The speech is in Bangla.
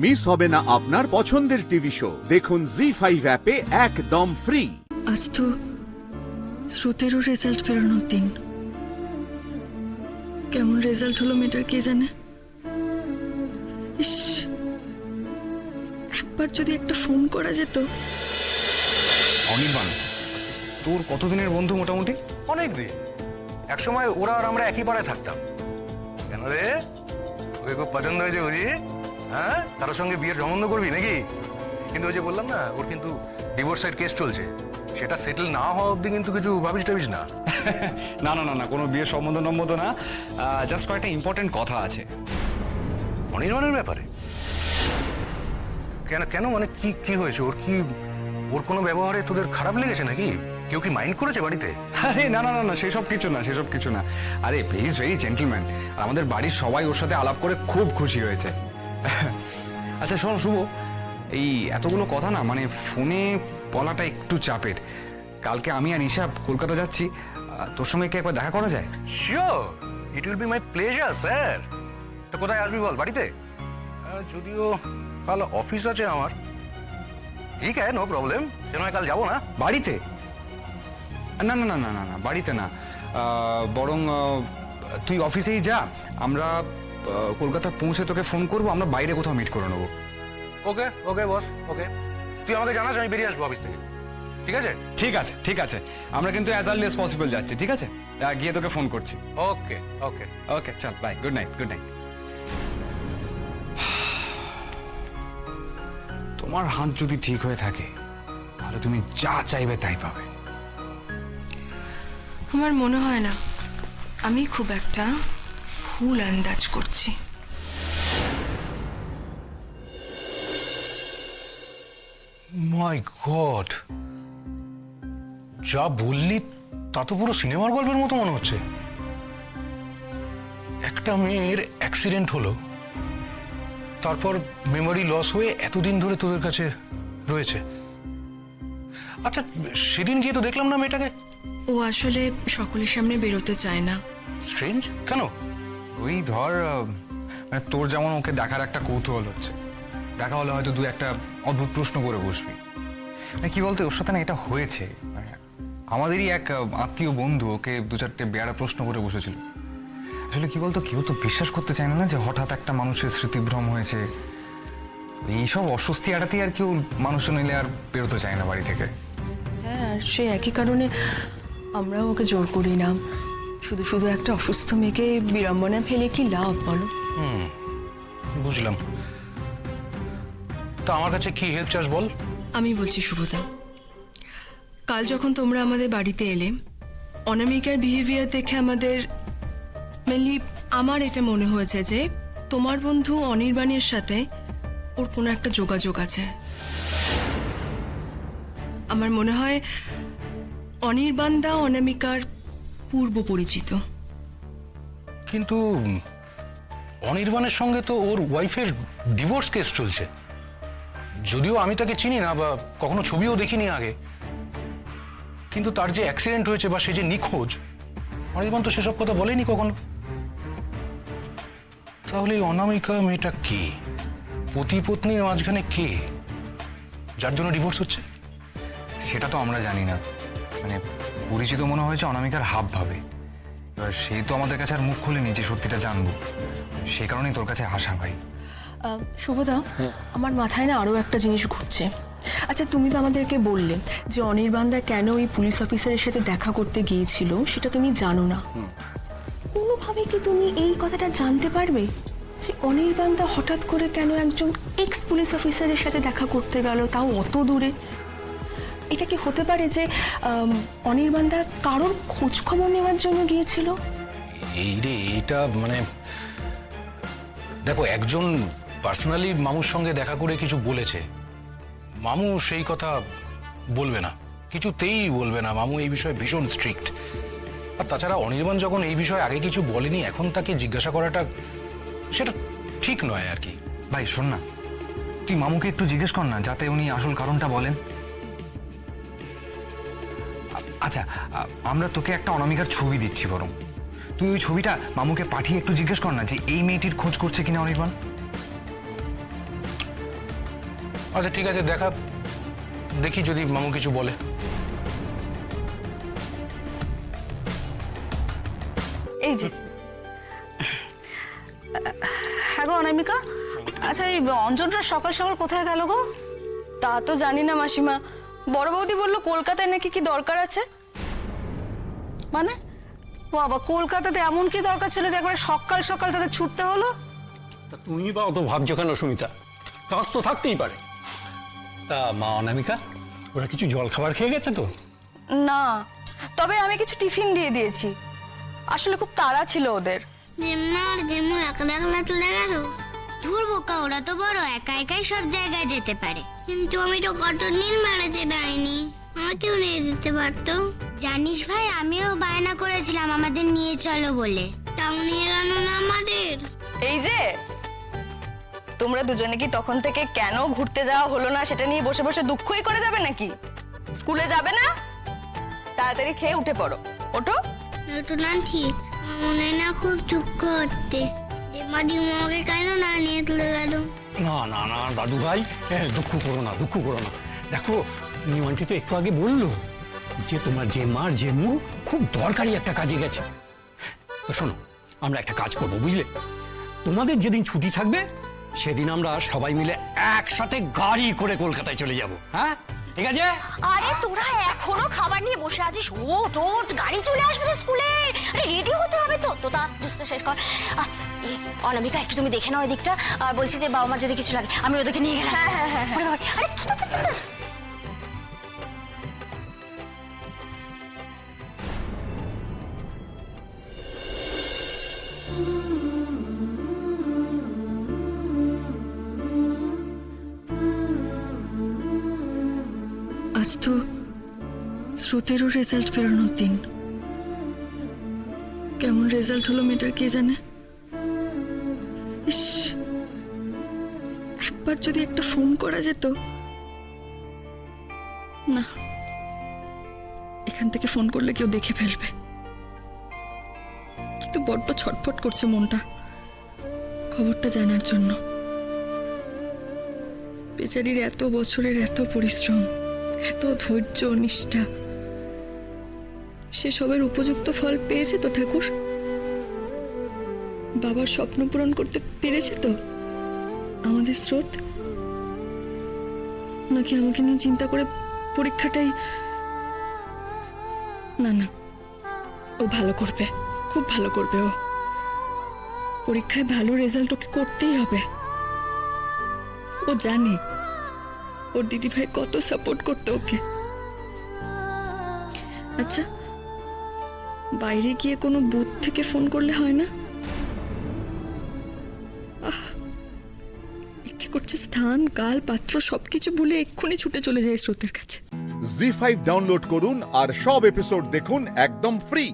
মিস হবে না আপনার পছন্দের টিভি শো। দেখুন জি5 অ্যাপে একদম ফ্রি। আজ তো শ্রুতেরও রেজাল্ট বেরোনোর দিন। কেমন রেজাল্ট হলো মেয়েটার কে জানে। ইস, একবার যদি একটা ফোন করা যেত। অনির্বাণ, তোর কতদিনের বন্ধু মোটামুটি? অনেক দিন। একসময় ওরা আর আমরা একই পাড়ায় থাকতাম। কেন রে, ওকে খুব পছন্দ হয়েছে বুঝি? হ্যাঁ, তার সঙ্গে বিয়ের সম্বন্ধ করবি নাকি? কিন্তু ওই যে বললাম না, ওর কিন্তু ডিভোর্সের কেস চলছে। সেটা সেটেল না হওয়া অব্দি কিন্তু কিছু ভাবিস টাবিস না। না না না না, কোনো বিয়ের সম্বন্ধ নম্বন্ধ না, জাস্ট কয়েকটা ইম্পর্টেন্ট কথা আছে অনির্বাণের ব্যাপারে। কেন কেন মানে কি কি হয়েছে? ওর কোনো ব্যবহারে তোদের খারাপ লেগেছে নাকি? কেউ কি মাইন্ড করেছে বাড়িতে? আরে না না না না, সেসব কিছু না, সেসব কিছু না। আরে প্লিজ, ভেরি জেন্টলম্যান। আর আমাদের বাড়ির সবাই ওর সাথে আলাপ করে খুব খুশি হয়েছে। আচ্ছা শোন শুভ, এই এতগুলো কথা না মানে ফোনে বলাটা একটু চাপের। কালকে আমি আর ঈশা কলকাতা যাচ্ছি, তোর সঙ্গে কি একবার দেখা করা যায়? Sure, it will be my pleasure sir. তো কোথায় আসবি বল? বাড়িতে? যদিও কাল অফিস আছে আমার। ঠিক আছে, নো প্রবলেম, সে নয় কাল যাবো না। বাড়িতে? না না না না না না, বাড়িতে না, বরং তুই অফিসেই যা, আমরা কলকাতা পৌঁছে তোকে ফোন করবো, আমরা বাইরে কোথাও মিট করে নেবো। ওকে ওকে বস, ওকে। তুই আমাকে জানাস, আমি বেরিয়ে আসবো অফিস থেকে। ঠিক আছে? ঠিক আছে ঠিক আছে, আমরা কিন্তু অ্যাজ আর্লি অ্যাজ পসিবল যাচ্ছি, ঠিক আছে? গিয়ে তোকে ফোন করছি। ওকে ওকে ওকে চল, bye, good night, good night. তোমার হাত যদি ঠিক হয়ে থাকে তাহলে তুমি যা চাইবে তাই পাবে। আমার মনে হয় না, আমি খুব একটা ভুল আন্দাজ করছি। মাই গড, যা বললি তা তো পুরো সিনেমার গল্পের মতো মনে হচ্ছে। একটা মেয়ের অ্যাক্সিডেন্ট হলো, তারপর মেমোরি লস হয়ে এতদিন ধরে তোদের কাছে রয়েছে। আচ্ছা, সেদিন গিয়ে তো দেখলাম না মেয়েটাকে। ও আসলে সকলের সামনে বেরোতে চায় না। স্ট্রেঞ্জ কেন? ওই ধর, মানে তোর যেমন ওকে দেখার একটা কৌতূহল হচ্ছে, দেখা হলে হয়তো তুই একটা অদ্ভুত প্রশ্ন করে বসবি। মানে কি বলতো, ওর সাথে না এটা হয়েছে, মানে আমাদেরই এক আত্মীয় বন্ধু ওকে দু চারটে বেয়ারা প্রশ্ন করে বসেছিল। আসলে কি বলতো, কেউ তো বিশ্বাস করতে চায় না যে হঠাৎ একটা মানুষের স্মৃতিভ্রম হয়েছে। এইসব অস্বস্তি এড়াতে আর কেউ মানুষ নিলে আর বেরোতে চায় না বাড়ি থেকে। হ্যাঁ, আর সে একই কারণে আমরাও ওকে জোর করি না। শুধু শুধু একটা অসুস্থ মেয়েকে বিড়ম্বনা ফেলে কি লাভ বলো? বুঝলাম। তা আমার কাছে কি হেল্প চাস বল? আমি বলছি শুভদা, কাল যখন তোমরা আমাদের বাড়িতে এলে, অনামিকার বিহেভিয়ার দেখে মেনলি আমার এটা মনে হয়েছে যে তোমার বন্ধু অনির্বাণের সাথে ওর কোনো একটা যোগাযোগ আছে। আমার মনে হয় অনির্বাণ দা অনামিকার পূর্ব পরিচিত। কিন্তু অনির্বাণের সঙ্গে তো ওর ওয়াইফের ডিভোর্স কেস চলছে। যদিও আমি তাকে চিনি না বা কখনো ছবিও দেখিনি আগে, কিন্তু তার যে অ্যাক্সিডেন্ট হয়েছে বা সে যে নিখোঁজ, অনির্বাণ তো সেসব কথা বলেনি কখনো। তাহলে এই অনামিকা মেয়েটা কে? পতি পত্নীর মাঝখানে কে, যার জন্য ডিভোর্স হচ্ছে? সেটা তো আমরা জানি না, মানে পরিচিত মনে হয়েছে অনামিকার হাব ভাবে। এবার সে তো আমাদের কাছে আর মুখ খুলেনি যে সত্যিটা জানবো, সেই কারণেই তোর কাছে আসা ভাই। শুভদা, আমার মাথায় না আরও একটা জিনিস ঘুরছে। আচ্ছা, তুমি তো আমাদেরকে বললে যে অনির্বাণদা কেন ওই পুলিশ অফিসারের সাথে দেখা করতে গিয়েছিল সেটা তুমি জানো না। কোনোভাবে কি তুমি এই কথাটা জানতে পারবে যে অনির্বাণদা হঠাৎ করে কেন একজন এক্স পুলিশ অফিসারের সাথে দেখা করতে গেল, তাও অত দূরে? এটা কি হতে পারে যে অনির্বাণদা কারোর খোঁজ খবর নেওয়ার জন্য গিয়েছিল? এই রে, এটা মানে দেখো, একজন পার্সোনালি মামুর সঙ্গে দেখা করে কিছু বলেছে, মামু সেই কথা বলবে না, কিছুতেই বলবে না। মামু এই বিষয়ে ভীষণ স্ট্রিক্ট। আর তাছাড়া অনির্বাণ যখন এই বিষয়ে আগে কিছু বলেনি, এখন তাকে জিজ্ঞাসা করাটা সেটা ঠিক নয় আর কি। ভাই শোন না, তুই মামুকে একটু জিজ্ঞেস কর না, যাতে উনি আসল কারণটা বলেন। আচ্ছা, আমরা তোকে একটা অনামিকার ছবি দিচ্ছি, বরং তুই ওই ছবিটা মামুকে পাঠিয়ে একটু জিজ্ঞেস কর না যে এই মেয়েটির খোঁজ করছে কিনা অনির্বাণ। আচ্ছা ঠিক আছে, দেখি যদি মামু কিছু বলে। এই যে হ্যাঁ গো অনামিকা, আচ্ছা এই অঞ্জনটা সকাল সকাল কোথায় গেল গো? তা তো জানি না মাসিমা, বড় বৌদি বললো কলকাতায় নাকি কি দরকার আছে। মানে বাবা, কলকাতাতে এমন কি দরকার ছিল যে একবারে সকাল সকাল তাদের ছুটতে হলো? তা তুমি বা অত ভাবছো কেন সুমিতা? কাজ তো থাকতেই পারে। তা মা অনামিকা, ওরা কিছু জল খাবার খেয়ে গেছে তো? না, তবে আমি কিছু টিফিন দিয়ে দিয়েছি, আসলে খুব তাড়া ছিল ওদের। জেম্মা আর জেম্মু একলা একলা চলে গেল। ধুর বোকা, ওরা তো বড়, একা একাই সব জায়গায় যেতে পারে। কিন্তু আমি তো কতদিন বেড়াতে যাইনি, আমাকেও নিয়ে যেতে পারতো। জানিস ভাই, আমিও বায়না করেছিলাম আমাদের নিয়ে চলো বলে, তাও নিয়ে গেল না আমাদের। এই যে তোমরা দুজনে কি তখন থেকে কেন ঘুরতে যাওয়া হলো না সেটা নিয়ে বসে বসে দুঃখই করে যাবে নাকি? স্কুলে যাবে না? তাড়াতাড়ি খেয়ে উঠে পড়ো, ওঠো। নতুন আনছি, আমার মনে হয় না খুব দুঃখ হচ্ছে। জেম্মা দিমাকে কেন না নিয়ে চলে গেল? না না না দাদু ভাই, দুঃখ করো না, দুঃখ করো না। দেখো নিয়ন্ত্রী তো একটু আগে বললো যে তোমার যে মার জেম্মু খুব দরকারি একটা কাজে গেছে। তো শোনো, আমরা একটা কাজ করবো বুঝলে, তোমাদের যেদিন ছুটি থাকবে সেদিন আমরা সবাই মিলে একসাথে গাড়ি করে কলকাতায় চলে যাব। হ্যাঁ ঠিক আছে? আরে তোরা এখনো খাবার নিয়ে বসে আছিস? ওট ওট, গাড়ি চলে আসবে তো স্কুলে। আরে রেডি হতে হবে তো। তোতা জুসটা শেষ কর। এই অনামিকা, একটু তুমি দেখে নাও এদিকটা, আর বলছি যে বাবা মার যদি কিছু লাগে আমি ওদেরকে নিয়ে গেলাম। ওরে বাবা, আরে তোতা তোতা তোতা। আজ তো শ্রুতেরও রেজাল্ট বেরোনোর দিন। কেমন রেজাল্ট হলো মেয়েটার কে জানে। ইস, একবার যদি একটা ফোন করা যেত। না, এখান থেকে ফোন করলে কেউ দেখে ফেলবে। কিন্তু বড্ড ছটফট করছে মনটা খবরটা জানার জন্য। বেচারির এত বছরের এত পরিশ্রম, এত ধৈর্য নিষ্ঠা, সে সবের উপযুক্ত ফল পেয়েছে তো ঠাকুর? বাবার স্বপ্ন পূরণ করতে পেরেছে তো আমাদের স্রোত? নাকি আমাকে নিয়ে চিন্তা করে পরীক্ষাটাই? না না, ও ভালো করবে, খুব ভালো করবে। ও পরীক্ষায় ভালো রেজাল্ট ওকে করতেই হবে। ও জানে ওর দিদিভাই কত সাপোর্ট করতো ওকে। আচ্ছা, বাইরে গিয়ে কোনো বুথ থেকে ফোন করলে হয় না? ইচ্ছে করছে স্থান কাল পাত্র সবকিছু ভুলে এক্ষুনি ছুটে চলে যায় স্রোতের কাছে। জি5 ডাউনলোড করুন আর সব এপিসোড দেখুন একদম ফ্রি।